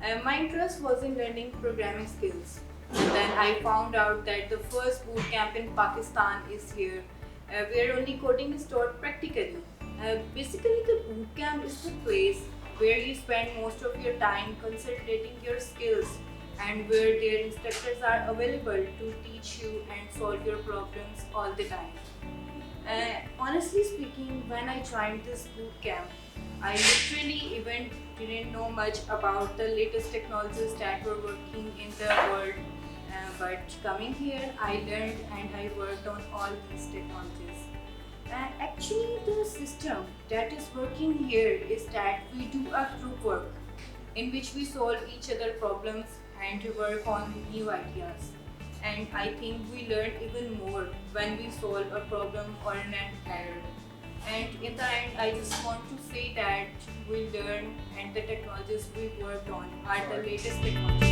My interest was in learning programming skills. And then I found out that the first boot camp in Pakistan is here, where only coding is taught practically. Basically, the boot camp is the place where you spend most of your time consolidating your skills and where their instructors are available to teach you and solve your problems all the time. Honestly speaking, when I joined this boot camp, I literally even didn't know much about the latest technologies that were working in the world. But coming here, I learned and I worked on all these technologies. Actually, the system that is working here is that we do a group work in which we solve each other problems and work on new ideas. And I think we learn even more when we solve a problem or an error. And in the end, I just want to say that we learn and the technologies we worked on are the latest technologies.